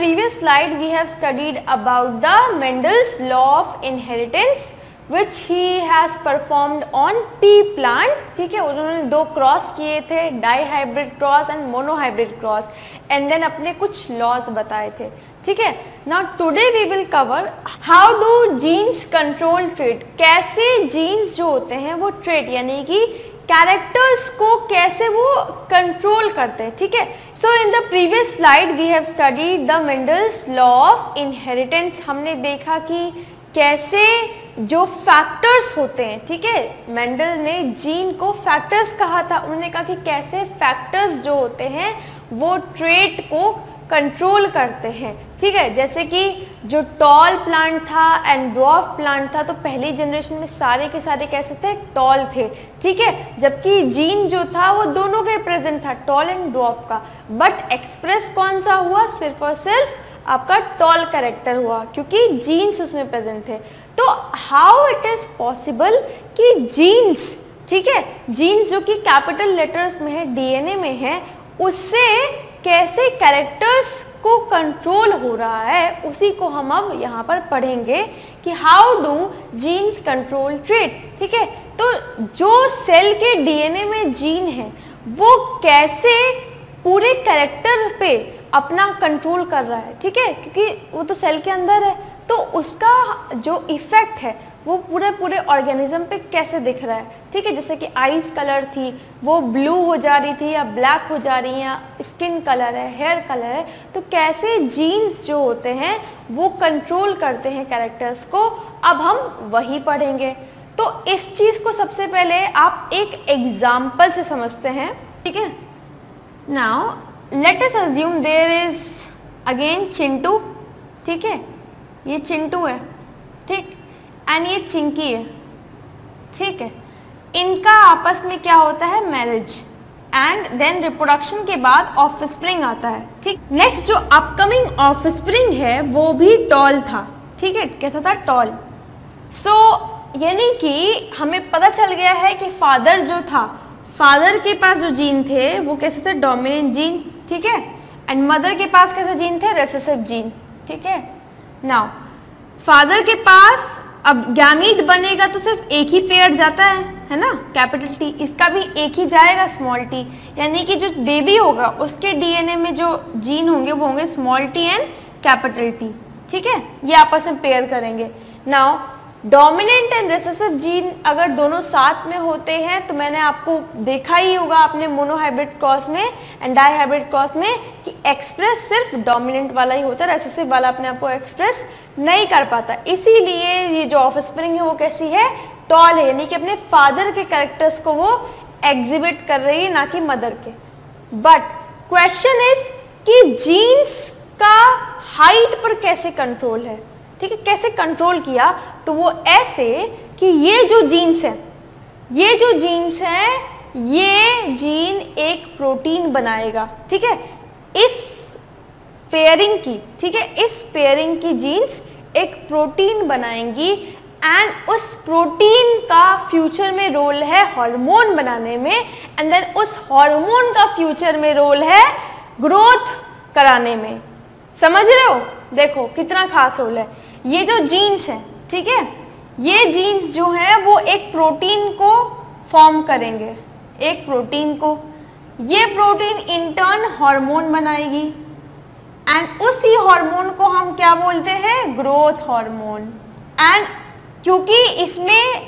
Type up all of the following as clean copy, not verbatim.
previous slide we have studied about the Mendel's law of inheritance which he has performed on pea plant. ठीक है, उन्होंने दो cross किए थे, dihybrid cross and monohybrid cross, and then अपने कुछ laws बताए थे. ठीक है, now today we will cover how do genes control trait. कैसे जीन्स जो होते हैं वो ट्रेट यानी कि कैरेक्टर्स को कैसे वो कंट्रोल करते हैं. ठीक है, so in the previous slide we have studied the Mendel's law of inheritance. हमने देखा कि कैसे जो फैक्टर्स होते हैं, ठीक है, मेंडल ने जीन को फैक्टर्स कहा था. उन्होंने कहा कि कैसे फैक्टर्स जो होते हैं वो ट्रेट को कंट्रोल करते हैं. ठीक है, जैसे कि जो टॉल प्लांट था एंड ड्वार्फ प्लांट था, तो पहली जनरेशन में सारे के सारे कैसे थे, टॉल थे. ठीक है, जबकि जीन जो था वो दोनों के प्रेजेंट था, टॉल एंड ड्वार्फ का, बट एक्सप्रेस कौन सा हुआ, सिर्फ और सिर्फ आपका टॉल कैरेक्टर हुआ क्योंकि जीन्स उसमें प्रेजेंट थे. तो हाउ इट इज पॉसिबल कि जीन्स, ठीक है, जीन्स जो कि कैपिटल लेटर्स में है, डीएनए में है, उससे कैसे कैरेक्टर्स को कंट्रोल हो रहा है, उसी को हम अब यहाँ पर पढ़ेंगे कि how do genes control trait. ठीक है, तो जो सेल के डीएनए में जीन है वो कैसे पूरे कैरेक्टर पे अपना कंट्रोल कर रहा है. ठीक है, क्योंकि वो तो सेल के अंदर है, तो उसका जो इफेक्ट है वो पूरे ऑर्गेनिज्म पे कैसे दिख रहा है. ठीक है, जैसे कि आईज कलर थी वो ब्लू हो जा रही थी या ब्लैक हो जा रही है, या स्किन कलर है, हेयर कलर है, तो कैसे जीन्स जो होते हैं वो कंट्रोल करते हैं कैरेक्टर्स को, अब हम वही पढ़ेंगे. तो इस चीज़ को सबसे पहले आप एक एग्जाम्पल से समझते हैं. ठीक है, now let us assume there is again Chintu. ठीक है, ये चिंटू है, ठीक, एंड ये चिंकी है. ठीक है, इनका आपस में क्या होता है, मैरिज, एंड देन रिप्रोडक्शन के बाद ऑफस्प्रिंग आता है. ठीक, नेक्स्ट जो अपकमिंग ऑफस्प्रिंग है वो भी टॉल था. ठीक है, कैसा था, टॉल. सो यानी कि हमें पता चल गया है कि फादर जो था, फादर के पास जो जीन थे वो कैसे थे, डोमिनेंट जीन. ठीक है, एंड मदर के पास कैसे जीन थे, रेसेसिव जीन. ठीक है, नाउ फादर के पास अब गैमीट बनेगा तो सिर्फ एक ही पेयर जाता है ना, कैपिटल टी, इसका भी एक ही जाएगा, स्मॉल टी, यानी कि जो बेबी होगा उसके डीएनए में जो जीन होंगे वो होंगे small T and capital T. ठीक है, ये आपस में पेयर करेंगे. Now dominant and recessive gene अगर दोनों साथ में होते हैं तो मैंने आपको देखा ही होगा अपने मोनोहाइब्रिड क्रॉस में एंड डाईहाइब्रिड क्रॉस में कि एक्सप्रेस सिर्फ डोमिनेंट वाला ही होता है, रेसेसिव वाला अपने आप को एक्सप्रेस नहीं कर पाता. इसीलिए ये जो ऑफस्प्रिंग है वो कैसी है, टॉल है, यानी कि अपने फादर के कैरेक्टर्स को वो एग्जिबिट कर रही है, ना कि मदर के. बट क्वेश्चन इज कि जीन्स का हाइट पर कैसे कंट्रोल है. ठीक है, कैसे कंट्रोल किया, तो वो ऐसे कि ये जो जीन्स हैं, ये जो जीन्स हैं, ये जीन एक प्रोटीन बनाएगा. ठीक है, इस पेयरिंग की, ठीक है, इस पेयरिंग की जीन्स एक प्रोटीन बनाएंगी, एंड उस प्रोटीन का फ्यूचर में रोल है हार्मोन बनाने में, एंड देन उस हार्मोन का फ्यूचर में रोल है ग्रोथ कराने में. समझ रहे हो, देखो कितना खास रोल है. ये जो जीन्स हैं, ठीक है, ये जीन्स जो हैं वो एक प्रोटीन को फॉर्म करेंगे, एक प्रोटीन को, ये प्रोटीन इंटर्न हार्मोन बनाएगी, एंड उसी हार्मोन को हम क्या बोलते हैं, ग्रोथ हार्मोन. एंड क्योंकि इसमें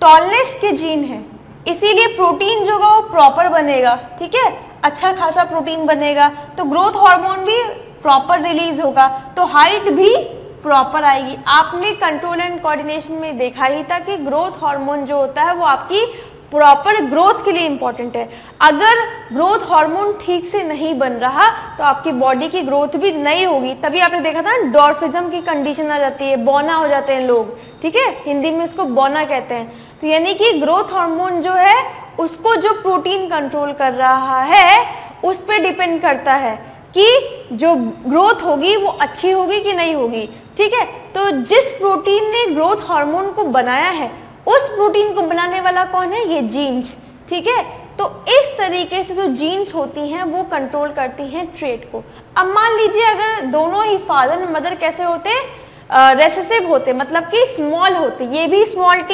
टॉलनेस के जीन है, इसीलिए प्रोटीन जो होगा वो प्रॉपर बनेगा. ठीक है, अच्छा खासा प्रोटीन बनेगा, तो ग्रोथ हार्मोन भी प्रॉपर रिलीज होगा, तो हाइट भी प्रॉपर आएगी. आपने कंट्रोल एंड कोऑर्डिनेशन में देखा ही था कि ग्रोथ हार्मोन जो होता है वो आपकी प्रॉपर ग्रोथ के लिए इंपॉर्टेंट है. अगर ग्रोथ हार्मोन ठीक से नहीं बन रहा तो आपकी बॉडी की ग्रोथ भी नहीं होगी. तभी आपने देखा था ना, डॉर्फिज्म की कंडीशन आ जाती है, बौना हो जाते हैं लोग. ठीक है, हिंदी में इसको बौना कहते हैं. तो यानी कि ग्रोथ हार्मोन जो है उसको जो प्रोटीन कंट्रोल कर रहा है उस पर डिपेंड करता है कि जो ग्रोथ होगी वो अच्छी होगी कि नहीं होगी. ठीक है, तो जिस प्रोटीन ने ग्रोथ हार्मोन को बनाया है उस प्रोटीन को बनाने वाला कौन है, ये जीन्स. ठीक है, तो इस तरीके से जो जीन्स होती हैं वो कंट्रोल करती हैं ट्रेट को। अब मान लीजिए अगर दोनों ही फादर और मदर कैसे होते, रेसेसिव होते, मतलब कि स्मॉल होते, ये भी स्मॉल टी,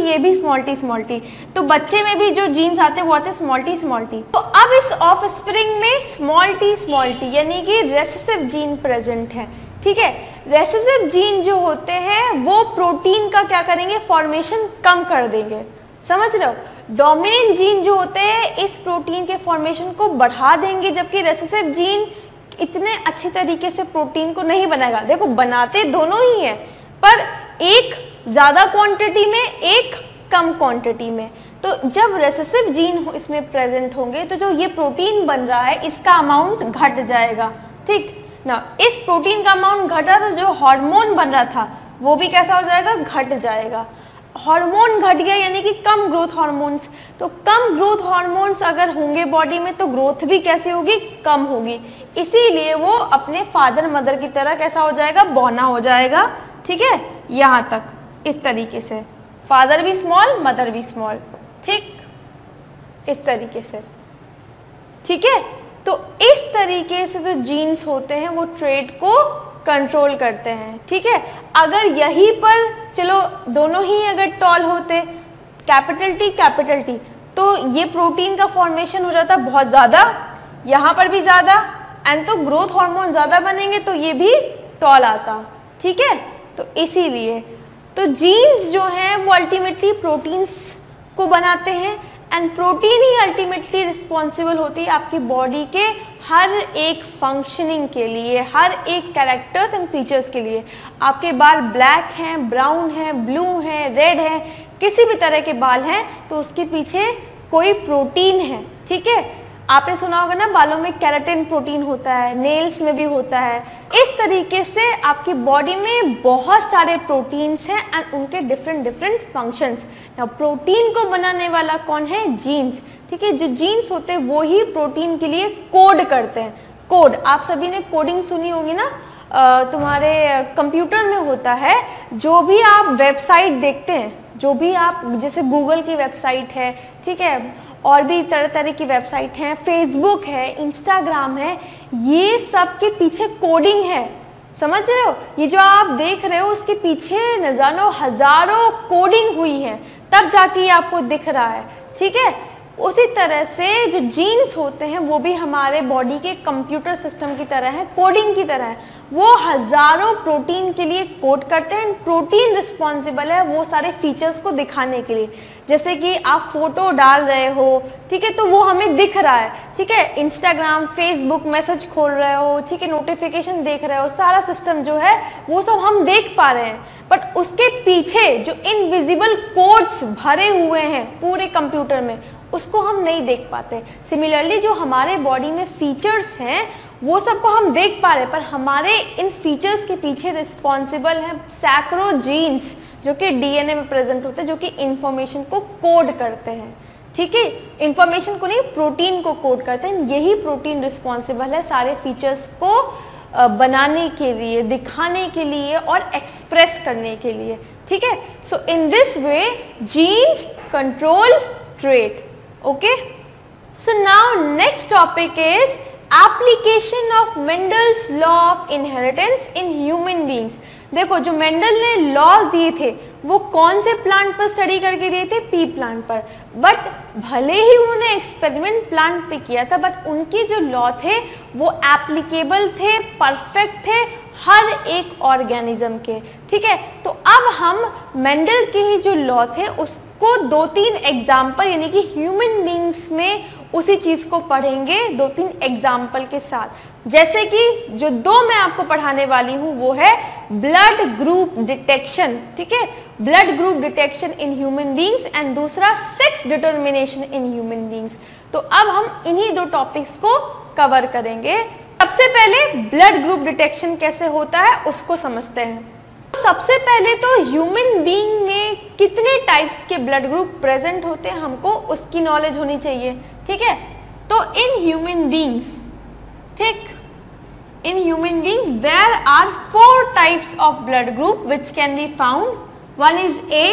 ये भी स्मॉल टी, तो बच्चे में भी जो जीन्स आते हैं वो आते हैं स्मॉल टी। तो अब इस ऑफस्प्रिंग में स्मॉल टी यानी कि रेसेसिव जीन प्रेजेंट है, ठीक है। रेसेसिव जीन जो होते हैं वो प्रोटीन का क्या करेंगे, फॉर्मेशन कम कर देंगे, समझ रहे हो। डोमिनेंट जीन जो होते हैं इस प्रोटीन के फॉर्मेशन को बढ़ा देंगे, जबकि रेसेसिव जीन इतने अच्छे तरीके से प्रोटीन को नहीं बनाएगा। देखो बनाते दोनों ही हैं, पर एक ज़्यादा क्वांटिटी में, एक कम क्वांटिटी में। तो जब रेसेसिव जीन इसमें प्रेजेंट होंगे तो जो ये प्रोटीन बन रहा है इसका अमाउंट घट जाएगा, ठीक ना। इस प्रोटीन का अमाउंट घटा तो जो हार्मोन बन रहा था वो भी कैसा हो जाएगा, घट जाएगा। हार्मोन घट गया यानी कि कम ग्रोथ हार्मोन्स, तो कम ग्रोथ हार्मोन्स अगर होंगे बॉडी में तो ग्रोथ भी कैसे होगी, कम होगी। इसीलिए वो अपने फादर मदर की तरह कैसा हो जाएगा, बौना हो जाएगा, ठीक है। यहाँ तक इस तरीके से फादर भी स्मॉल, मदर भी स्मॉल, ठीक, इस तरीके से, ठीक है। तो इस तरीके से जो जीन्स होते हैं वो ट्रेट को कंट्रोल करते हैं, ठीक है। अगर यहीं पर चलो दोनों ही अगर टॉल होते, कैपिटल टी, तो ये प्रोटीन का फॉर्मेशन हो जाता बहुत ज़्यादा, यहाँ पर भी ज़्यादा, एंड तो ग्रोथ हार्मोन ज़्यादा बनेंगे तो ये भी टॉल आता, ठीक है। तो इसीलिए तो जीन्स जो हैं वो अल्टीमेटली प्रोटीन्स को बनाते हैं, and protein he ultimately responsible होती है आपकी बॉडी के हर एक फंक्शनिंग के लिए, हर एक कैरेक्टर्स एंड फीचर्स के लिए। आपके बाल ब्लैक हैं, ब्राउन हैं, ब्लू हैं, रेड हैं, किसी भी तरह के बाल हैं तो उसके पीछे कोई प्रोटीन है, ठीक है। आपने सुना होगा ना बालों में केराटिन प्रोटीन होता है, नेल्स में भी होता है। इस तरीके से आपकी बॉडी में बहुत सारे प्रोटीन्स हैं एंड उनके डिफरेंट फंक्शंस। नाउ प्रोटीन को बनाने वाला कौन है, जीन्स, ठीक है। जो जीन्स होते हैं वो ही प्रोटीन के लिए कोड करते हैं। कोड, आप सभी ने कोडिंग सुनी होगी ना, तुम्हारे कंप्यूटर में होता है। जो भी आप वेबसाइट देखते हैं, जो भी आप, जैसे गूगल की वेबसाइट है, ठीक है, और भी तरह तरह की वेबसाइट हैं, फेसबुक है, इंस्टाग्राम है, ये सब के पीछे कोडिंग है, समझ रहे हो। ये जो आप देख रहे हो उसके पीछे न जानो हजारों कोडिंग हुई है, तब जाके ये आपको दिख रहा है, ठीक है। उसी तरह से जो जीन्स होते हैं वो भी हमारे बॉडी के कंप्यूटर सिस्टम की तरह है, कोडिंग की तरह है। वो हजारों प्रोटीन के लिए कोड करते हैं। प्रोटीन रिस्पॉन्सिबल है वो सारे फीचर्स को दिखाने के लिए। जैसे कि आप फोटो डाल रहे हो, ठीक है, तो वो हमें दिख रहा है, ठीक है। इंस्टाग्राम, फेसबुक, मैसेज खोल रहे हो, ठीक है, नोटिफिकेशन देख रहे हो, सारा सिस्टम जो है वो सब हम देख पा रहे हैं। बट उसके पीछे जो इनविजिबल कोड्स भरे हुए हैं पूरे कंप्यूटर में, उसको हम नहीं देख पाते। सिमिलरली जो हमारे बॉडी में फीचर्स हैं वो सबको हम देख पा रहे हैं, पर हमारे इन फीचर्स के पीछे रिस्पॉन्सिबल हैं सैकड़ों जीन्स जो कि डीएनए में प्रेजेंट होते हैं, जो कि इंफॉर्मेशन को कोड करते हैं, ठीक है। इंफॉर्मेशन को नहीं, प्रोटीन को कोड करते हैं। यही प्रोटीन रिस्पॉन्सिबल है सारे फीचर्स को बनाने के लिए, दिखाने के लिए और एक्सप्रेस करने के लिए, ठीक है। So in this way genes control trait, okay. So now next topic is application of Mendel's law of inheritance in human beings। देखो जो मेंडल ने लॉज दिए थे वो कौन से प्लांट पर स्टडी करके दिए थे, पी प्लांट पर। बट भले ही उन्होंने एक्सपेरिमेंट प्लांट पे किया था, बट उनके जो लॉ थे वो एप्लीकेबल थे, परफेक्ट थे हर एक ऑर्गेनिज्म के, ठीक है। तो अब हम मेंडल के ही जो लॉ थे उसको 2-3 एग्जाम्पल यानी कि ह्यूमन बींग्स में उसी चीज़ को पढ़ेंगे 2-3 एग्जाम्पल के साथ। जैसे कि जो 2 मैं आपको पढ़ाने वाली हूँ वो है ब्लड ग्रुप डिटेक्शन, ठीक है, blood group detection in human beings, and दूसरा sex determination in human beings. तो अब हम इन्हीं 2 टॉपिक्स को कवर करेंगे। सबसे पहले ब्लड ग्रुप डिटेक्शन कैसे होता है उसको समझते हैं। सबसे पहले तो ह्यूमन बीइंग में कितने टाइप्स के ब्लड ग्रुप प्रेजेंट होते हैं हमको उसकी नॉलेज होनी चाहिए, ठीक है। तो इन ह्यूमन बीइंग्स, ठीक, in human beings there are 4 types of blood group which can be found. One is A,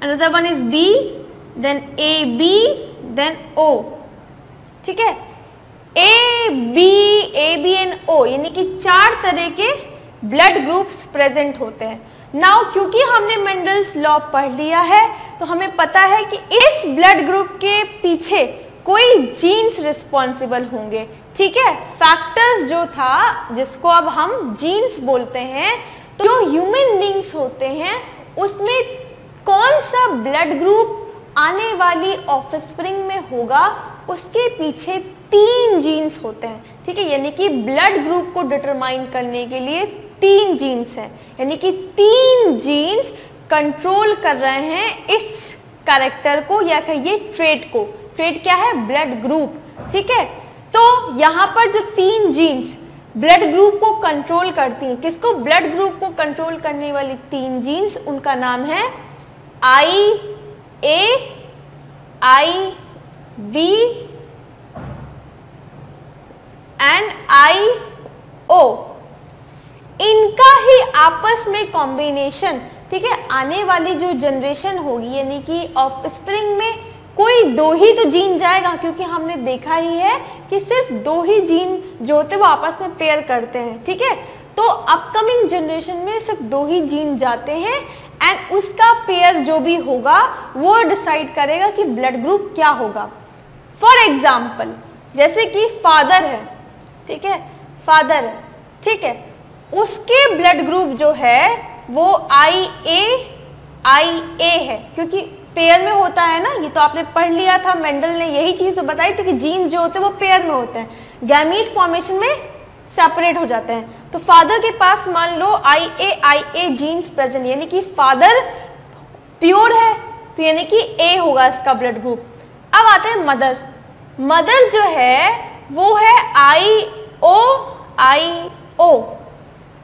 another one is B, then AB, then O, ठीक है, ए बी एंड O, यानी कि 4 तरह के ब्लड ग्रुप्स प्रेजेंट होते हैं। Now क्योंकि हमने मेंडल्स लॉ पढ़ लिया है तो हमें पता है कि इस ब्लड ग्रुप के पीछे कोई जीन्स रिस्पॉन्सिबल होंगे, ठीक है, फैक्टर्स जो था जिसको अब हम जीन्स बोलते हैं। तो जो ह्यूमन बींग्स होते हैं उसमें कौन सा ब्लड ग्रुप आने वाली ऑफस्प्रिंग में होगा, उसके पीछे 3 जीन्स होते हैं, ठीक है, यानी कि ब्लड ग्रुप को डिटरमाइन करने के लिए 3 जीन्स हैं, यानी कि 3 जीन्स कंट्रोल कर रहे हैं इस कैरेक्टर को या कहिए ट्रेट को। ट्रेट क्या है? ब्लड ग्रुप, ठीक है। तो यहाँ पर जो 3 जीन्स ब्लड ग्रुप को कंट्रोल करती हैं, किसको? ब्लड ग्रुप को कंट्रोल करने वाली 3 जीन्स, उनका नाम है IA, IB एंड IO। इनका ही आपस में कॉम्बिनेशन, ठीक है, आने वाली जो जनरेशन होगी यानी कि ऑफस्प्रिंग में कोई 2 ही तो जीन जाएगा, क्योंकि हमने देखा ही है कि सिर्फ 2 ही जीन जो होते हैं वो आपस में पेयर करते हैं, ठीक है। तो अपकमिंग जनरेशन में सिर्फ 2 ही जीन जाते हैं एंड उसका पेयर जो भी होगा वो डिसाइड करेगा कि ब्लड ग्रुप क्या होगा। फॉर एग्जाम्पल जैसे कि फादर है, ठीक है, फादर है, ठीक है, उसके ब्लड ग्रुप जो है वो IA है, क्योंकि पेयर में होता है ना, ये तो आपने पढ़ लिया था, मेंडल ने यही चीज तो बताई थी कि जीन जो होते हैं वो पेयर में होते हैं, गैमीट फॉर्मेशन में सेपरेट हो जाते हैं। तो फादर के पास मान लो IA जीन्स प्रेजेंट, यानी कि फादर प्योर है, तो यानी कि A होगा इसका ब्लड ग्रुप। अब आते हैं मदर। मदर जो है वो है IO,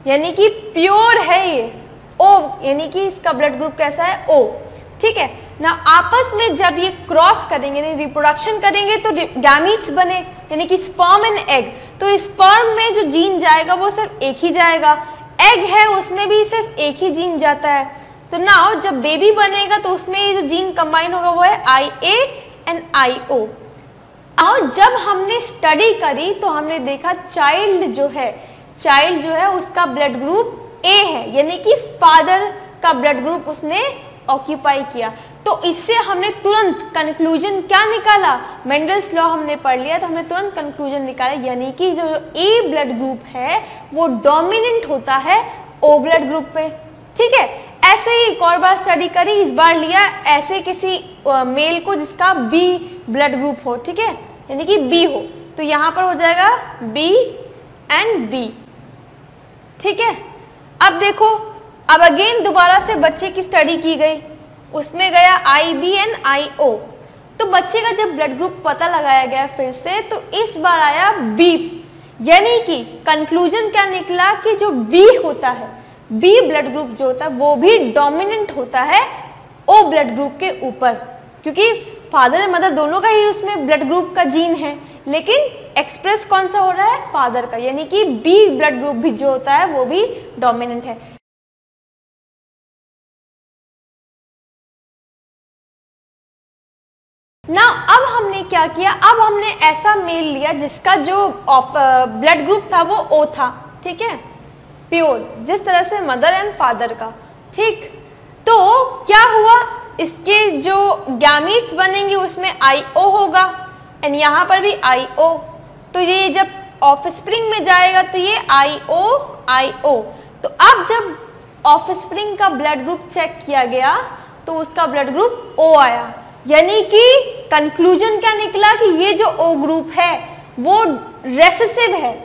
यानी कि प्योर है ये, O, यानी कि इसका ब्लड ग्रुप कैसा है? O, ठीक है ना। आपस में जब ये क्रॉस करेंगे, यानी रिप्रोडक्शन करेंगे तो गैमीट्स बने, यानी कि स्पर्म एंड एग। तो स्पर्म में जो जीन जाएगा वो सिर्फ एक ही जाएगा, एग है उसमें भी सिर्फ एक ही जीन जाता है। तो नाउ जब बेबी बनेगा तो उसमें ये जो जीन कंबाइन होगा वो है IA एंड IO। और जब हमने स्टडी करी तो हमने देखा चाइल्ड जो है उसका ब्लड ग्रुप A है, यानी कि फादर का ब्लड ग्रुप उसने ऑक्यूपाई किया। तो इससे हमने तुरंत कंक्लूजन क्या निकाला? मेंडल्स लॉ हमने पढ़ लिया तो हमने तुरंत कंक्लूजन निकाला, यानी कि जो A ब्लड ग्रुप है वो डोमिनेंट होता है O ब्लड ग्रुप पे, ठीक है। ऐसे ही एक और बार स्टडी करी, इस बार लिया ऐसे किसी मेल को जिसका B ब्लड ग्रुप हो, ठीक है, यानी कि B हो, तो यहाँ पर हो जाएगा B एंड B, ठीक है। अब देखो, अब अगेन दोबारा से बच्चे की स्टडी की गई, उसमें गया IB एंड IO। तो बच्चे का जब ब्लड ग्रुप पता लगाया गया फिर से, तो इस बार आया B, यानी कि कंक्लूजन क्या निकला कि जो B होता है, B ब्लड ग्रुप जो होता है वो भी डोमिनेंट होता है O ब्लड ग्रुप के ऊपर, क्योंकि फादर और मदर दोनों का ही उसमें ब्लड ग्रुप का जीन है, लेकिन एक्सप्रेस कौन सा हो रहा है? फादर का, यानी कि B ब्लड ग्रुप भी जो होता है वो भी डोमिनेंट है। ना अब हमने क्या किया? अब हमने ऐसा मेल लिया जिसका जो ब्लड ग्रुप था वो O था, ठीक है, प्योर, जिस तरह से मदर एंड फादर का, ठीक। तो क्या हुआ? इसके जो गैमीट्स बनेंगे उसमें IO होगा एंड यहाँ पर भी IO, तो ये जब ऑफस्प्रिंग में जाएगा तो ये IO। तो अब जब ऑफस्प्रिंग का ब्लड ग्रुप चेक किया गया तो उसका ब्लड ग्रुप O आया, यानी कि कंक्लूजन क्या निकला कि ये जो O ग्रुप है वो रेसेसिव है।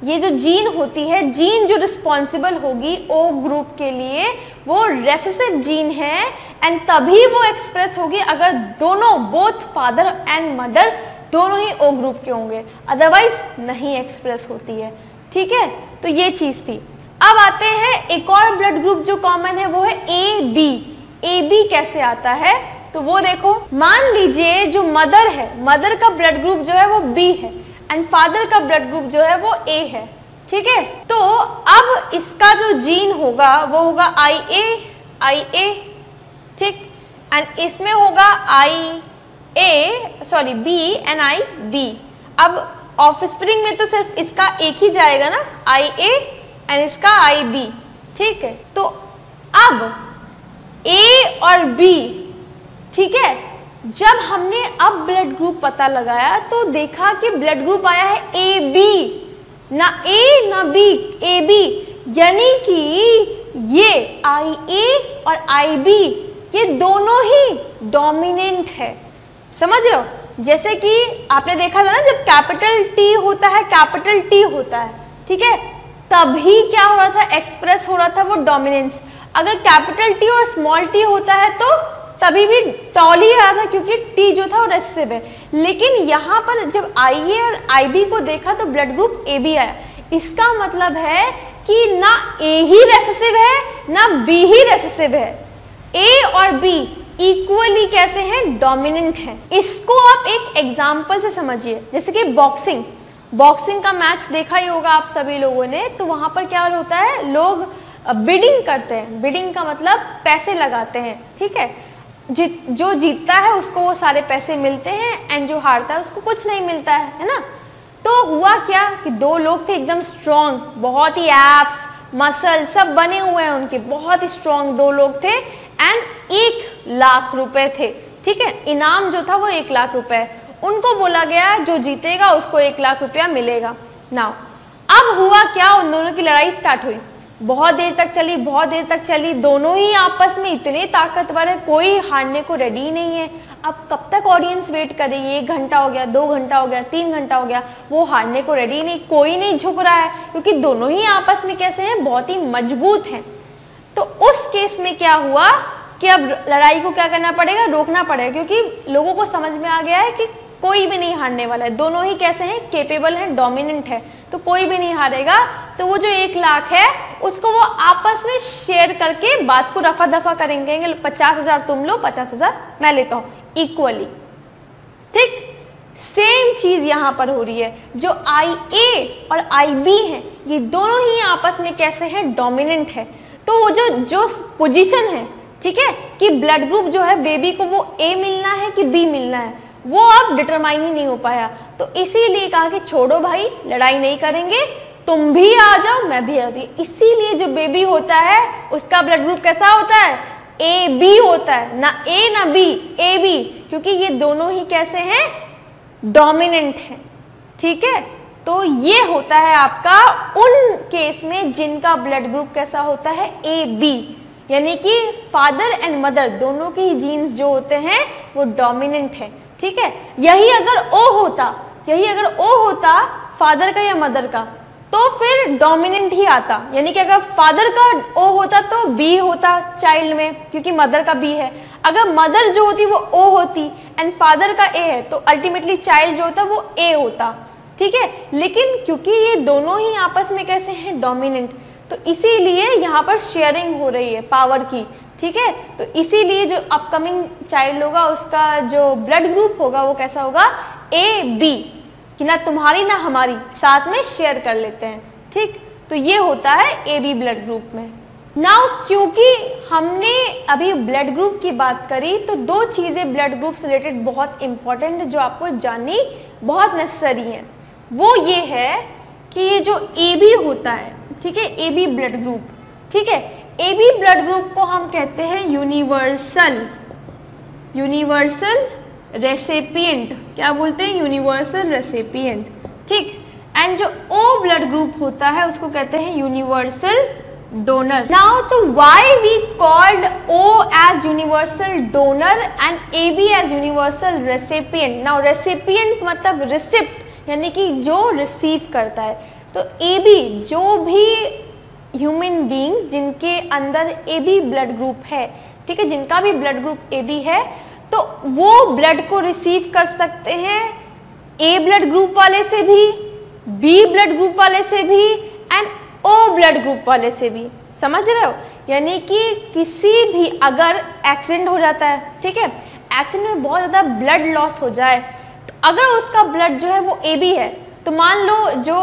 ये जो जीन होती है, जीन जो रिस्पॉन्सिबल होगी O ग्रुप के लिए वो रेसेसिव जीन है एंड तभी वो एक्सप्रेस होगी अगर दोनों, बोथ फादर एंड मदर दोनों ही O ग्रुप के होंगे, अदरवाइज नहीं एक्सप्रेस होती है, ठीक है। तो ये चीज थी। अब आते हैं एक और ब्लड ग्रुप जो कॉमन है वो है AB कैसे आता है? तो वो देखो, मान लीजिए जो मदर है, मदर का ब्लड ग्रुप जो है वो B है एंड फादर का ब्लड ग्रुप जो है वो A है, ठीक है। तो अब इसका जो जीन होगा वो होगा IA, ठीक, एंड इसमें होगा बी एंड आई बी। अब ऑफस्प्रिंग में तो सिर्फ इसका एक ही जाएगा ना, आई ए एंड इसका आई बी, ठीक है। तो अब ए और बी, ठीक है, जब हमने अब ब्लड ग्रुप पता लगाया तो देखा कि ब्लड ग्रुप आया है ए बी, ना ए ना बी, ए बी, यानी कि ये आई ए और आई बी ये दोनों ही डोमिनेंट है। समझ रहे हो? जैसे कि आपने देखा था ना, जब कैपिटल टी होता है, कैपिटल टी होता है, ठीक है, तभी क्या हो रहा था, एक्सप्रेस हो रहा था वो डोमिनेंस। अगर कैपिटल टी और स्मॉल टी होता है तो तभी भी टॉल ही आ रहा था, क्योंकि टी जो था वो रेसेसिव है। लेकिन यहाँ पर जब आई ए और आई बी को देखा तो ब्लड ग्रुप ए बी आया। इसका मतलब है कि ना ए ही रेसेसिव है ना बी ही रेसेसिव है, ए और बी इक्वली कैसे हैं, डोमिनेंट हैं। इसको आप एक एग्जाम्पल से समझिए, जैसे कि बॉक्सिंग का मैच देखा ही होगा आप सभी लोगों ने। तो वहां पर क्या होता है, लोग बिडिंग करते हैं। बिडिंग का मतलब पैसे लगाते हैं, ठीक है। जो जीतता है उसको वो सारे पैसे मिलते हैं एंड जो हारता है उसको कुछ नहीं मिलता है ना। तो हुआ क्या कि दो लोग थे एकदम स्ट्रॉन्ग, बहुत ही एब्स मसल सब बने हुए हैं उनके, बहुत ही स्ट्रॉन्ग दो लोग थे एंड 1 लाख रुपए थे, ठीक है। इनाम जो था वो 1 लाख रुपए। उनको बोला गया जो जीतेगा उसको 1 लाख रुपया मिलेगा। नाउ अब हुआ क्या, उन दोनों की लड़ाई स्टार्ट हुई, बहुत देर तक चली। दोनों ही आपस में इतने ताकतवर है, कोई हारने को रेडी नहीं है। अब कब तक ऑडियंस वेट करेगी, 1 घंटा हो गया, 2 घंटा हो गया, 3 घंटा हो गया, वो हारने को रेडी नहीं, कोई नहीं झुक रहा है, क्योंकि दोनों ही आपस में कैसे हैं, बहुत ही मजबूत हैं। तो उस केस में क्या हुआ कि अब लड़ाई को क्या करना पड़ेगा, रोकना पड़ेगा, क्योंकि लोगों को समझ में आ गया है कि कोई भी नहीं हारने वाला है, दोनों ही कैसे हैं, केपेबल हैं, डोमिनेंट है, तो कोई भी नहीं हारेगा। तो वो जो 1 लाख है उसको वो आपस में शेयर करके बात को रफा दफा करेंगे, 50,000 तुम लो, 50,000 मैं लेता हूँ, इक्वली, ठीक। सेम चीज यहां पर हो रही है, जो आई ए और आई बी है ये दोनों ही आपस में कैसे हैं, डोमिनेंट है। तो वो जो पोजीशन है, ठीक है, कि ब्लड ग्रुप जो है बेबी को वो ए मिलना है कि बी मिलना है, वो अब डिटरमाइन ही नहीं हो पाया। तो इसीलिए कहा कि छोड़ो भाई, लड़ाई नहीं करेंगे, तुम भी आ जाओ मैं भी आती हूँ। इसीलिए जो बेबी होता है उसका ब्लड ग्रुप कैसा होता है, ए बी होता है, ना ए ना बी, ए बी, क्योंकि ये दोनों ही कैसे हैं, डोमिनेंट हैं, ठीक है। तो ये होता है आपका उन केस में जिनका ब्लड ग्रुप कैसा होता है, ए बी, यानी कि फादर एंड मदर दोनों के ही जीन्स जो होते हैं वो डोमिनेंट है, ठीक है। यही अगर ओ होता फादर का या मदर का, तो फिर डोमिनेंट ही आता, यानी कि अगर फादर का ओ होता तो बी होता चाइल्ड में, क्योंकि मदर का बी है। अगर मदर जो होती वो ओ होती एंड फादर का ए है, तो अल्टीमेटली चाइल्ड जो होता वो ए होता, ठीक है। लेकिन क्योंकि ये दोनों ही आपस में कैसे हैं, डोमिनेंट, तो इसीलिए यहाँ पर शेयरिंग हो रही है पावर की, ठीक है। तो इसीलिए जो अपकमिंग चाइल्ड होगा उसका जो ब्लड ग्रुप होगा वो कैसा होगा, ए बी, कि ना तुम्हारी ना हमारी, साथ में शेयर कर लेते हैं, ठीक। तो ये होता है ए बी ब्लड ग्रुप में। नाउ क्योंकि हमने अभी ब्लड ग्रुप की बात करी, तो 2 चीजें ब्लड ग्रुप से रिलेटेड बहुत इंपॉर्टेंट जो आपको जाननी बहुत नेसेसरी है। वो ये है कि ये जो ए बी होता है, ठीक है, ए बी ब्लड ग्रुप, ठीक है, ए बी ब्लड ग्रुप को हम कहते हैं यूनिवर्सल रेसिपिएंट, क्या बोलते हैं, यूनिवर्सल रेसिपिएंट, ठीक। एंड जो ओ ब्लड ग्रुप होता है उसको कहते हैं यूनिवर्सल डोनर। नाउ तो why we called O as universal donor and A B as universal recipient. Now recipient मतलब रिसिप्ट, यानी कि जो रिसीव करता है। तो ए बी, जो भी ह्यूमन बींग्स जिनके अंदर ए बी ब्लड ग्रुप है, ठीक है, जिनका भी ब्लड ग्रुप ए बी है, तो वो ब्लड को रिसीव कर सकते हैं ए ब्लड ग्रुप वाले से भी, बी ब्लड ग्रुप वाले से भी एंड ओ ब्लड ग्रुप वाले से भी। समझ रहे हो? यानी कि किसी भी अगर एक्सीडेंट हो जाता है, ठीक है, एक्सीडेंट में बहुत ज़्यादा ब्लड लॉस हो जाए, तो अगर उसका ब्लड जो है वो ए बी है, तो मान लो जो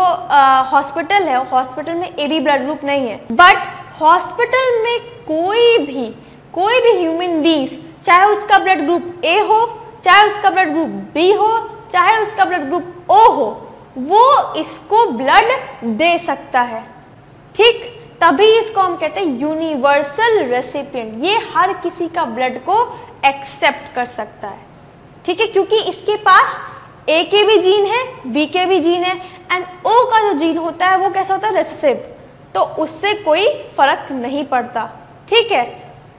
हॉस्पिटल है, हॉस्पिटल में ए बी ब्लड ग्रुप नहीं है, बट हॉस्पिटल में कोई भी ह्यूमन बींग्स, चाहे उसका ब्लड ग्रुप ए हो चाहे उसका ब्लड ग्रुप बी हो चाहे उसका ब्लड ग्रुप ओ हो, वो इसको ब्लड दे सकता है। ठीक, तभी इसको हम कहते हैं यूनिवर्सल रेसिपिएंट। ये हर किसी का ब्लड को एक्सेप्ट कर सकता है। ठीक है, क्योंकि इसके पास ए के भी जीन है, बी के भी जीन है, एंड ओ का जो जीन होता है वो कैसा होता है, रेसेसिव, तो उससे कोई फर्क नहीं पड़ता। ठीक है,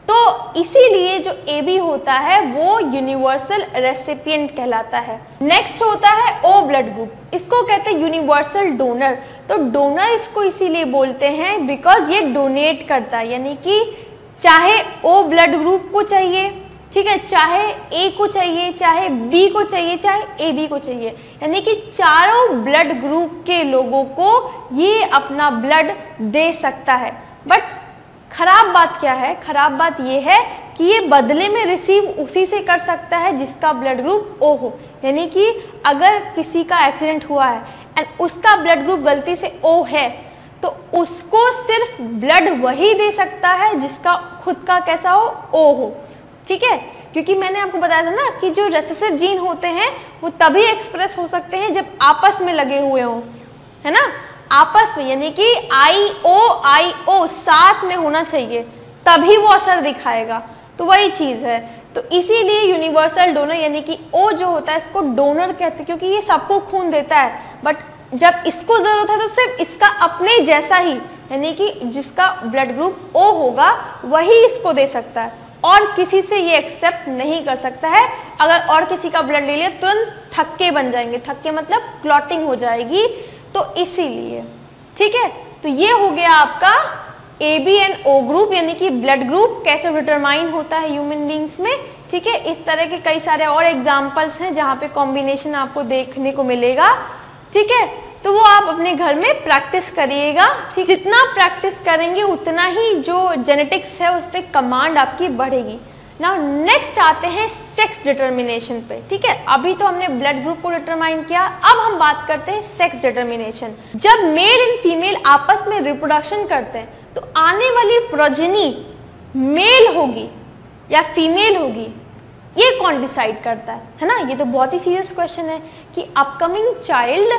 तो इसीलिए जो ए बी होता है वो यूनिवर्सल रेसिपिएंट कहलाता है। नेक्स्ट होता है ओ ब्लड ग्रुप, इसको कहते हैं यूनिवर्सल डोनर। तो डोनर इसको इसीलिए बोलते हैं बिकॉज ये डोनेट करता है, यानी कि चाहे ओ ब्लड ग्रुप को चाहिए, ठीक है, चाहे ए को चाहिए, चाहे बी को चाहिए, चाहे ए बी को चाहिए, यानी कि चारों ब्लड ग्रुप के लोगों को ये अपना ब्लड दे सकता है। बट खराब बात क्या है, खराब बात ये है कि ये बदले में रिसीव उसी से कर सकता है जिसका ब्लड ग्रुप ओ हो। यानी कि अगर किसी का एक्सीडेंट हुआ है एंड उसका ब्लड ग्रुप गलती से ओ है, तो उसको सिर्फ ब्लड वही दे सकता है जिसका खुद का कैसा हो, ओ हो। ठीक है, क्योंकि मैंने आपको बताया था ना कि जो रेसेसिव जीन होते हैं वो तभी एक्सप्रेस हो सकते हैं जब आपस में लगे हुए हों, है ना, आपस में, यानी कि आई ओ साथ में होना चाहिए, तभी वो असर दिखाएगा। तो वही चीज है, तो इसीलिए यूनिवर्सल डोनर यानी कि ओ जो होता है इसको डोनर कहते हैं, क्योंकि ये सबको खून देता है, बट जब इसको जरूरत है तो सिर्फ इसका अपने जैसा ही, यानी कि जिसका ब्लड ग्रुप ओ होगा वही इसको दे सकता है, और किसी से ये एक्सेप्ट नहीं कर सकता है। अगर और किसी का ब्लड ले लिया तुरंत थक्के बन जाएंगे, थक्के मतलब क्लॉटिंग हो जाएगी, तो इसीलिए। ठीक है, तो ये हो गया आपका A B and O group, यानी कि ब्लड ग्रुप कैसे डिटरमाइन होता है ह्यूमन बींग्स में। ठीक है, इस तरह के कई सारे और एग्जाम्पल्स हैं जहाँ पे कॉम्बिनेशन आपको देखने को मिलेगा। ठीक है, तो वो आप अपने घर में प्रैक्टिस करिएगा। ठीक, जितना प्रैक्टिस करेंगे उतना ही जो जेनेटिक्स है उस पर कमांड आपकी बढ़ेगी। नाउ नेक्स्ट आते हैं सेक्स डिटर्मिनेशन पे। ठीक है, अभी तो हमने ब्लड ग्रुप को डिटरमाइन किया, अब हम बात करते हैं सेक्स डिटर्मिनेशन। जब मेल एंड फीमेल आपस में रिप्रोडक्शन करते हैं तो आने वाली प्रोजेनी मेल होगी या फीमेल होगी, ये कौन डिसाइड करता है ना। ये तो बहुत ही सीरियस क्वेश्चन है कि अपकमिंग चाइल्ड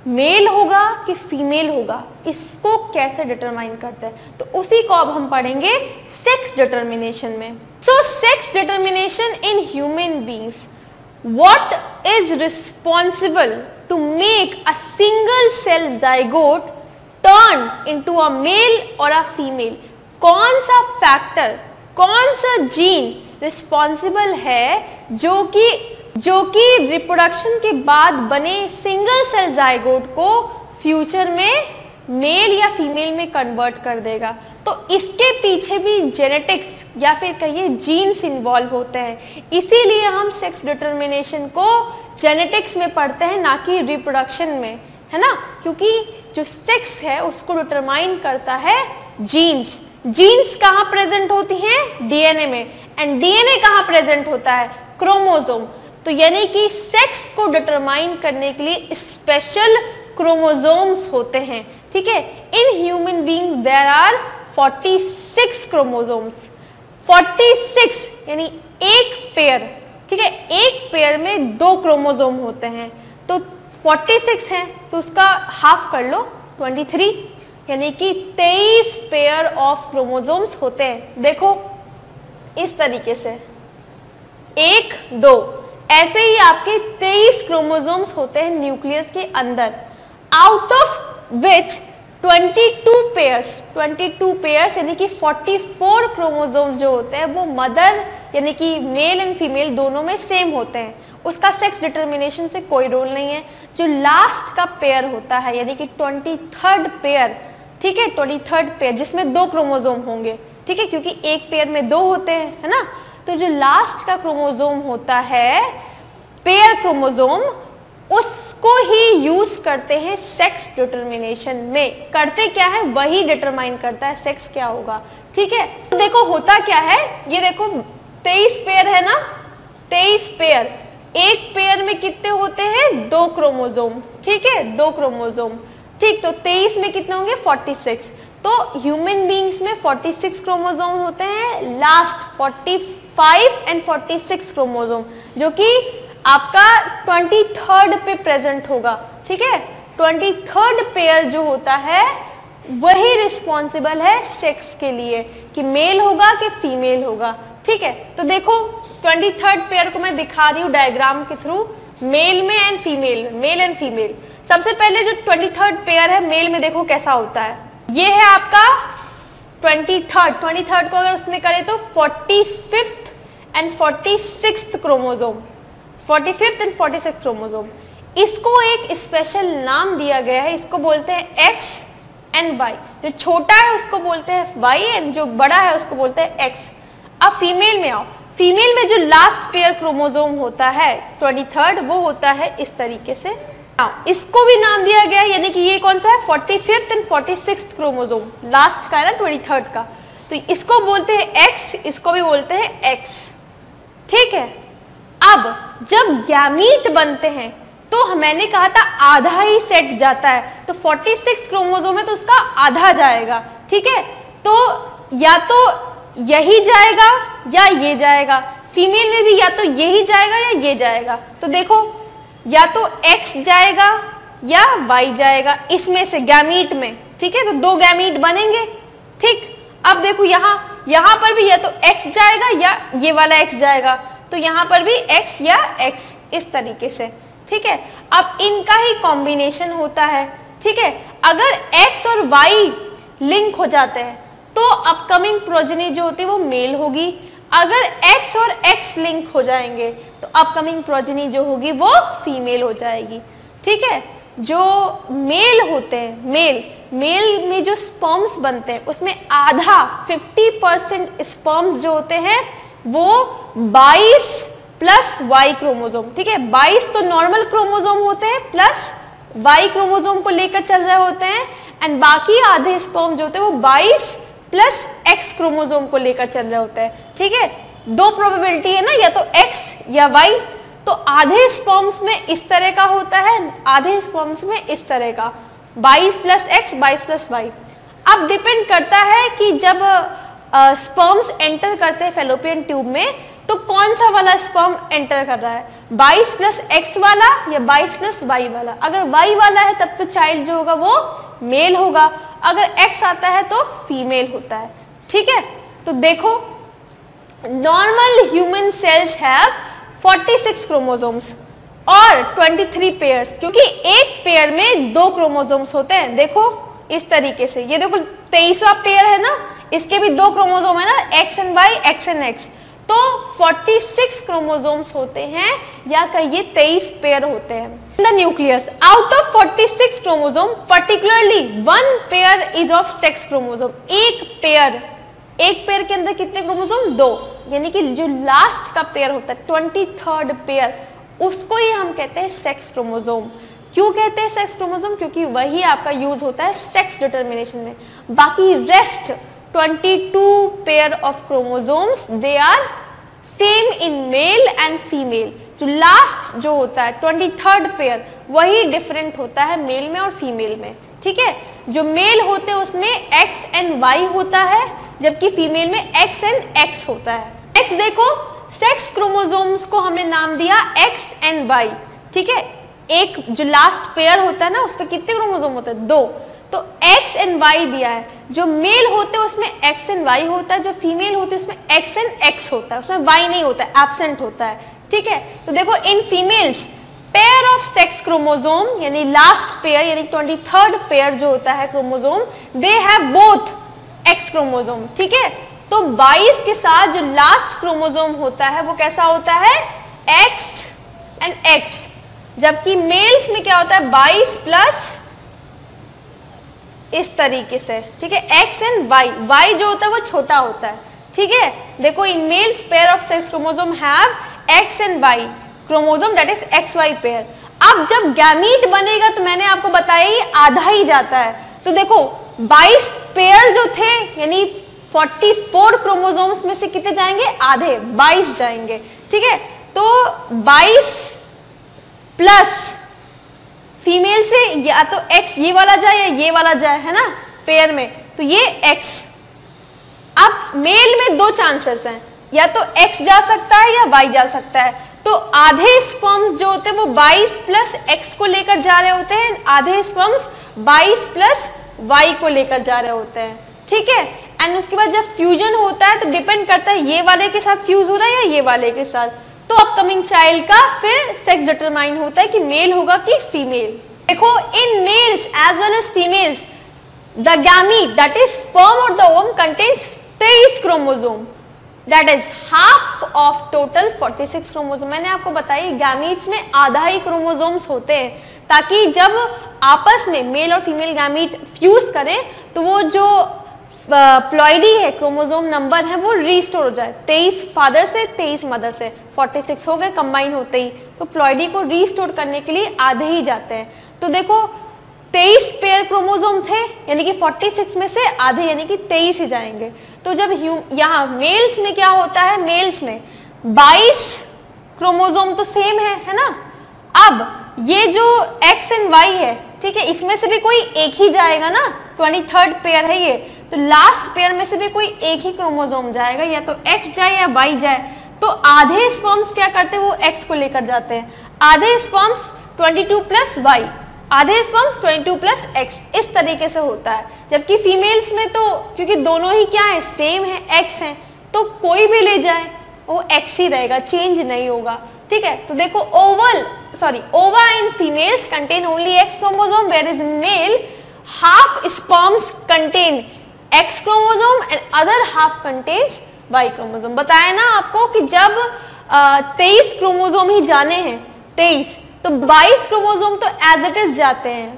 मेल होगा कि फीमेल होगा, इसको कैसे डिटरमाइन करते हैं, तो उसी को अब हम पढ़ेंगे सेक्स डिटर्मिनेशन में। So sex determination in human beings, what is responsible to make a single cell zygote turn into a male और अ फीमेल। कौन सा फैक्टर, कौन सा जीन रिस्पॉन्सिबल है जो कि रिप्रोडक्शन के बाद बने सिंगल सेल जाइगोट को फ्यूचर में मेल या फीमेल में कन्वर्ट कर देगा। तो इसके पीछे भी जेनेटिक्स या फिर कहिए जीन्स इन्वॉल्व होते हैं, इसीलिए हम सेक्स डिटर्मिनेशन को जेनेटिक्स में पढ़ते हैं, ना कि रिप्रोडक्शन में, है ना, क्योंकि जो सेक्स है उसको डिटरमाइन करता है जीन्स। जीन्स कहाँ प्रेजेंट होती हैं, डीएनए में, एंड डीएनए कहाँ प्रेजेंट होता है, क्रोमोसोम। तो यानी कि सेक्स को डिटरमाइन करने के लिए स्पेशल क्रोमोसोम्स होते हैं। ठीक है, in human beings there are 46 chromosomes, 46 यानी एक पेयर। ठीक है, एक पेयर में 2 क्रोमोसोम होते हैं, तो 46 है तो उसका हाफ कर लो 23, यानी कि 23 पेयर ऑफ क्रोमोसोम्स होते हैं। देखो इस तरीके से 1 2 ऐसे ही आपके 23 क्रोमोसोम्स होते हैं न्यूक्लियस के अंदर, आउट ऑफ विच 22 पेयर्स यानी कि 44 क्रोमोसोम्स जो होते हैं वो मदर यानी कि मेल एंड फीमेल दोनों में सेम होते हैं, उसका सेक्स डिटर्मिनेशन से कोई रोल नहीं है। जो लास्ट का पेयर होता है यानी कि 23rd पेयर, ठीक है, 23rd पेयर जिसमें 2 क्रोमोसोम होंगे, ठीक है, क्योंकि एक पेयर में 2 होते हैं, है ना, तो जो लास्ट का क्रोमोसोम होता है पेयर क्रोमोसोम, उसको ही यूज करते हैं सेक्स डिटर्मिनेशन में। करते क्या है, वही डिटरमाइन करता है सेक्स क्या होगा। ठीक है, तो देखो होता क्या है, ये देखो 23 पेयर है ना, 23 पेयर, एक पेयर में कितने होते हैं, 2 क्रोमोसोम, ठीक है, 2 क्रोमोसोम, ठीक, तो 23 में कितने होंगे, 46, तो ह्यूमन बींग्स में 46 क्रोमोसोम होते हैं, लास्ट 45 एंड 46 क्रोमोसोम जो कि आपका 23rd पे प्रेजेंट होगा, ठीक है। 23rd पेयर जो होता है वही रिस्पॉन्सिबल है सेक्स के लिए, कि मेल होगा कि फीमेल होगा, ठीक है। तो देखो 23rd पेयर को मैं दिखा रही हूँ डायग्राम के थ्रू, मेल में and female, mail and female. सबसे पहले जो 23rd पेयर है मेल में देखो कैसा होता है, ये है आपका 23rd को अगर उसमें करें तो 45th and 46th chromosome, 45th and 46th chromosome. इसको एक स्पेशल नाम दिया गया है, इसको बोलते हैं X एंड Y। जो छोटा है उसको बोलते हैं Y एंड जो बड़ा है उसको बोलते हैं X। अब फीमेल में आओ, फीमेल में जो लास्ट पेयर क्रोमोसोम होता है 23rd वो होता है इस तरीके से, इसको भी नाम दिया गया है, यानी कि ये कौन सा है 45th and 46th chromosome, last का है ना 23rd का, तो इसको बोलते हैं X, इसको भी बोलते हैं X, ठीक है। अब जब गैमीट बनते हैं तो मैंने कहा था आधा ही सेट जाता है, तो 46 क्रोमोसोम है तो उसका आधा जाएगा, ठीक है। तो या तो यही जाएगा या ये जाएगा, फीमेल में भी या तो यही जाएगा या ये जाएगा। तो देखो या तो X जाएगा या Y जाएगा इसमें से गैमीट में, ठीक है। तो दो गैमीट बनेंगे, ठीक। अब देखो यहाँ पर भी या तो X जाएगा या ये वाला X जाएगा, तो यहाँ पर भी X या X इस तरीके से, ठीक है। अब इनका ही कॉम्बिनेशन होता है, ठीक है। अगर X और Y लिंक हो जाते हैं तो अपकमिंग प्रोजेनी जो होती है वो मेल होगी, अगर X और X लिंक हो जाएंगे तो अपकमिंग प्रोजेनी जो होगी वो फीमेल हो जाएगी, ठीक है। जो मेल होते हैं, मेल में जो स्पर्म्स बनते हैं उसमें आधा 50% स्पर्म्स जो होते हैं वो 22 प्लस Y क्रोमोसोम, ठीक है। 22 तो नॉर्मल क्रोमोसोम होते हैं प्लस Y क्रोमोसोम को लेकर चल रहे होते हैं, एंड बाकी आधे स्पर्म जो होते हैं वो 22 प्लस X क्रोमोसोम को लेकर चल रहे होते हैं, ठीक है। दो प्रोबेबिलिटी है ना, या तो X या Y। तो आधे स्पर्म्स में इस तरह का होता है, आधे स्पर्म्स में इस तरह का, 22 प्लस X 22 प्लस Y। अब डिपेंड करता है कि जब स्पर्म्स एंटर करते हैं फैलोपियन ट्यूब में तो कौन सा वाला स्पर्म एंटर कर रहा है, 22 प्लस X वाला या 22 प्लस Y वाला। अगर Y वाला है तब तो चाइल्ड जो होगा वो मेल होगा, अगर X आता है तो फीमेल होता है, ठीक है। तो देखो normal human cells have 46 chromosomes और 23 पेयर्स, क्योंकि एक पेयर में 2 क्रोमोसोम्स होते हैं। देखो इस तरीके से, ये देखो 23वां पेयर है ना, इसके भी 2 क्रोमोसोम है ना, X and Y, X and X। तो 46 क्रोमोसोम्स होते हैं या कहिए 23 पेयर होते हैं। The nucleus out of 46 chromosome particularly 1 pair is of sex chromosome. एक पेयर के अंदर कितने क्रोमोसोम, 2, यानी कि जो लास्ट का पेयर होता है 23rd पेयर, उसको ही हम कहते हैं सेक्स क्रोमोसोम। क्यों कहते हैं सेक्स क्रोमोसोम, क्योंकि वही आपका यूज होता है सेक्स डिटर्मिनेशन में। बाकी rest 22 pair of chromosomes they are same in male and female. जो लास्ट जो होता है 23rd पेयर वही डिफरेंट होता है मेल में और फीमेल में, ठीक है। जो मेल होते हैं उसमें X एंड Y होता है, जबकि फीमेल में X एंड X होता है। X देखो सेक्स क्रोमोसोम्स को हमने नाम दिया X एंड Y, ठीक है। एक जो लास्ट पेयर होता है ना उस पर कितने क्रोमोसोम होते हैं, 2, तो X एंड Y दिया है। जो मेल होते हैं उसमें X एंड Y होता है, जो फीमेल होती है उसमें X एंड X होता है, उसमें Y नहीं होता है, एब्सेंट होता है, ठीक है। तो देखो in females pair of sex chromosome यानी लास्ट पेयर यानी 23rd पेयर जो होता है chromosome, they have both X chromosome, ठीक है। तो 22 के साथ जो लास्ट क्रोमोसोम होता है वो कैसा होता है, X एंड X, जबकि मेल्स में क्या होता है 22 प्लस इस तरीके से, ठीक है, X एंड Y। Y जो होता है वो छोटा होता है, ठीक है। देखो in mails pair of sex chromosome have X and Y chromosome, that is XY pair. अब जब गैमीट बनेगा तो मैंने आपको बताया ये आधा ही जाता है। तो देखो 22 पेयर जो थे यानी 44 क्रोमोसोम्स में से कितने जाएंगे, आधे 22 जाएंगे, ठीक है। तो 22 प्लस फीमेल से या तो X ये वाला जाए या ये वाला जाए, है ना, पेयर में, तो ये X। अब मेल में दो चांसेस हैं, या तो X जा सकता है या Y जा सकता है। तो आधे स्पर्म्स जो होते हैं वो 22 प्लस X को लेकर जा रहे होते हैं, आधे स्पर्म्स 22 प्लस Y को लेकर जा रहे होते हैं, ठीक है। एंड उसके बाद जब फ्यूजन होता है तो डिपेंड करता है ये वाले के साथ फ्यूज हो रहा है या ये वाले के साथ। तो अपकमिंग चाइल्ड का फिर सेक्स डिटरमाइन होता है कि मेल होगा कि फीमेल। देखो in males as well as females the gamete that is sperm और the ovum contains 23 chromosome, that is half of total 46 chromosome. मैंने आपको बताया गैमीट्स में आधा ही क्रोमोसोम्स होते हैं, ताकि जब आपस में मेल और फीमेल गैमीट फ्यूज करें तो वो जो प्लॉइडी है, क्रोमोसोम नंबर है, वो रीस्टोर हो जाए। 23 फादर से 23 मदर से 46 हो गए कंबाइन होते ही। तो प्लॉइडी को रीस्टोर करने के लिए आधे ही जाते हैं। तो देखो 23 पेयर क्रोमोसोम थे, यानी कि 46 में से आधे यानी कि 23 ही जाएंगे। तो जब यहाँ मेल्स में क्या होता है, मेल्स में 22 क्रोमोसोम तो सेम है ना। अब ये जो X एंड Y है, ठीक है, इसमें से भी कोई एक ही जाएगा ना, 23rd पेयर है ये, तो लास्ट पेयर में से भी कोई एक ही क्रोमोसोम जाएगा, या तो X जाए या Y जाए। तो आधे स्पर्म्स क्या करते हैं, वो X को लेकर जाते हैं, आधे स्पर्म्स 22 प्लस Y, आधे स्पर्म्स 22 प्लस X, इस तरीके से होता है। जबकि फीमेल्स में तो क्योंकि दोनों ही क्या है, सेम है, X है, तो कोई भी ले जाए वो X ही रहेगा, चेंज नहीं होगा, ठीक है। तो देखो ova in females contain only X chromosome, whereas in male half sperms contain X chromosome and other half contains Y chromosome। बताया ना आपको कि जब 23 क्रोमोसोम ही जाने हैं, 23, तो 22 क्रोमोसोम तो एज इट इज जाते हैं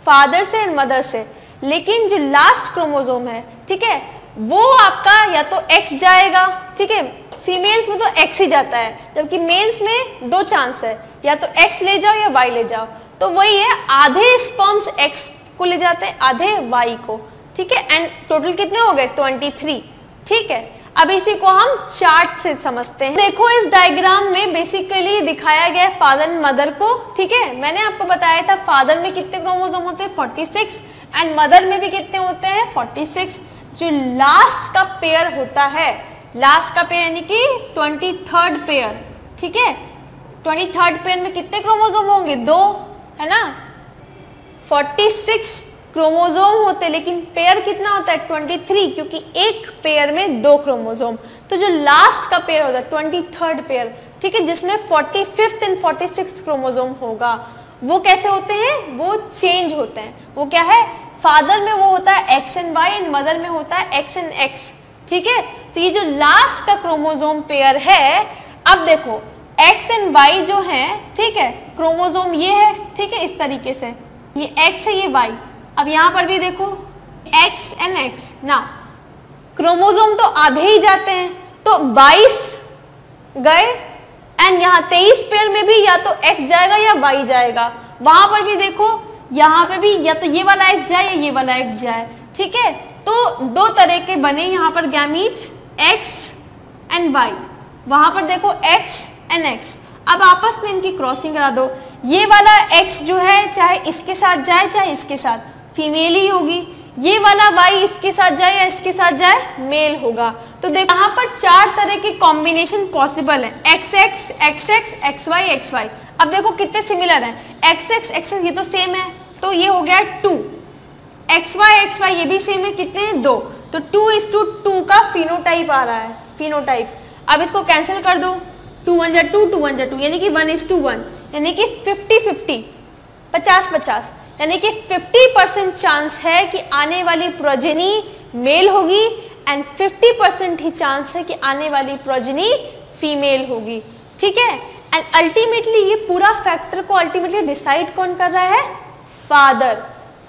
फादर से एंड मदर से, लेकिन जो लास्ट क्रोमोसोम है, ठीक है, वो आपका या तो X जाएगा, ठीक है, फीमेल्स में तो X ही जाता है, जबकि मेल्स में दो चांस है, या तो X ले जाओ या Y ले जाओ। तो वही है, आधे स्पर्म्स X को ले जाते हैं, आधे Y को, ठीक है। एंड टोटल कितने हो गए, 23, ठीक है। अब इसी को हम चार्ट से समझते हैं। देखो इस डायग्राम में बेसिकली दिखाया गया है फादर एंड मदर को, ठीक है। मैंने आपको बताया था फादर में कितने क्रोमोसोम होते हैं, 46, एंड मदर में भी कितने होते हैं, 46। जो लास्ट का पेयर होता है, लास्ट का पेयर यानी कि 23rd पेयर, ठीक है, 23rd पेयर में कितने क्रोमोसोम होंगे, 2, है ना। 46 क्रोमोसोम होते हैं, लेकिन पेयर कितना होता है, 23, क्योंकि एक पेयर में 2 क्रोमोसोम। तो जो लास्ट का पेयर होता है 23rd पेयर, ठीक है, जिसमें 45th एंड 46th क्रोमोसोम होगा, वो कैसे होते हैं, वो चेंज होते हैं। वो क्या है, फादर में वो होता है X and Y and mother में होता है X एंड X, ठीक है। तो ये जो लास्ट का क्रोमोसोम पेयर है, अब देखो X एंड Y जो है, ठीक है, क्रोमोसोम ये है, ठीक है, इस तरीके से ये X है, ये Y। अब यहाँ पर भी देखो X एंड X ना, क्रोमोसोम तो आधे ही जाते हैं, तो 22 गए, एंड यहाँ 23 पेयर में भी या तो X जाएगा या Y जाएगा। वहां पर भी देखो, यहाँ पे भी या तो ये वाला X जाए या ये वाला X जाए, ठीक है। तो दो तरह के बने यहाँ पर गैमीट्स, X एंड Y। वहां पर देखो X एंड X, अब आपस में इनकी क्रॉसिंग करा दो। ये वाला X जो है, चाहे इसके साथ जाए चाहे इसके साथ, फीमेल ही होगी। ये वाला Y इसके साथ जाए या इसके साथ जाए, मेल होगा। तो देखो यहाँ पर 4 तरह के कॉम्बिनेशन पॉसिबल है, XX, XX, XY, XY। अब देखो कितने सिमिलर हैं, XX, XX ये तो सेम है, तो ये हो गया 2, XY, XY ये भी सेम है, कितने हैं, 2, तो 2:2 का फिनोटाइप आ रहा है, फिनोटाइप। अब इसको कैंसिल कर दो, 2 1 जा 2, 2 1 जा 2, यानी कि 1:1, यानी कि 50-50, 50-50, यानी कि 50% चांस है कि आने वाली प्रोजेनी मेल होगी, एंड 50% ही चांस है कि आने वाली प्रोजेनी फीमेल होगी, ठीक है। एंड अल्टीमेटली ये पूरा फैक्टर को अल्टीमेटली डिसाइड कौन कर रहा है, फादर।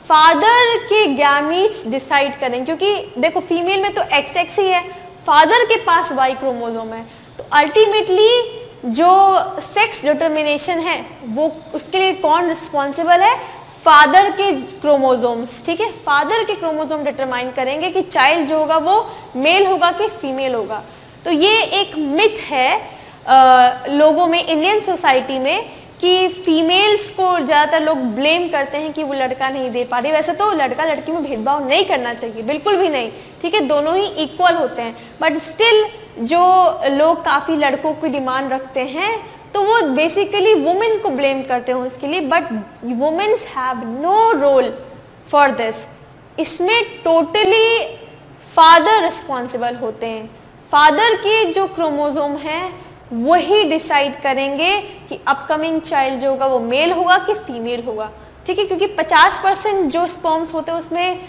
फादर के गैमीट्स डिसाइड करें, क्योंकि देखो फीमेल में तो XX ही है, फादर के पास Y क्रोमोसोम है, तो अल्टीमेटली जो सेक्स डिटर्मिनेशन है वो उसके लिए कौन रिस्पॉन्सिबल है, फादर के क्रोमोसोम्स, ठीक है। फादर के क्रोमोसोम डिटरमाइन करेंगे कि चाइल्ड जो होगा वो मेल होगा कि फीमेल होगा। तो ये एक मिथ है लोगों में, इंडियन सोसाइटी में, कि फीमेल्स को ज़्यादातर लोग ब्लेम करते हैं कि वो लड़का नहीं दे पा रही। वैसे तो लड़का लड़की में भेदभाव नहीं करना चाहिए, बिल्कुल भी नहीं, ठीक है, दोनों ही इक्वल होते हैं, बट स्टिल जो लोग काफ़ी लड़कों की डिमांड रखते हैं तो वो बेसिकली वुमेन को ब्लेम करते हैं उसके लिए, but womens have no role for this. इसमें टोटली फादर रिस्पॉन्सिबल होते हैं। फादर के जो क्रोमोसोम हैं वही डिसाइड करेंगे कि अपकमिंग चाइल्ड जो होगा वो मेल होगा कि फीमेल होगा, ठीक है, क्योंकि 50% जो स्पर्म्स होते हैं उसमें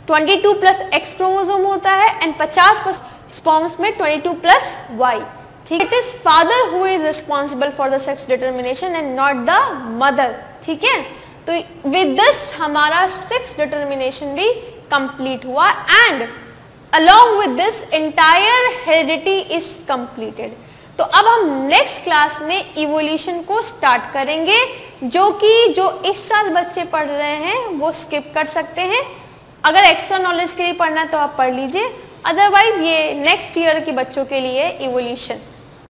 22 प्लस एक्स क्रोमोसोम होता है एंड 50% स्पर्म्स में 22 प्लस वाई, ठीक है। It is father who is responsible for the sex determination and not the mother, ठीक है। तो विद दिस हमारा सेक्स डिटर्मिनेशन भी कंप्लीट हुआ and along with this entire heredity is completed। तो अब हम नेक्स्ट क्लास में इवोल्यूशन को स्टार्ट करेंगे, जो इस साल बच्चे पढ़ रहे हैं वो स्किप कर सकते हैं। अगर एक्स्ट्रा नॉलेज के लिए पढ़ना है तो आप पढ़ लीजिए, अदरवाइज ये नेक्स्ट ईयर के बच्चों के लिए इवोल्यूशन।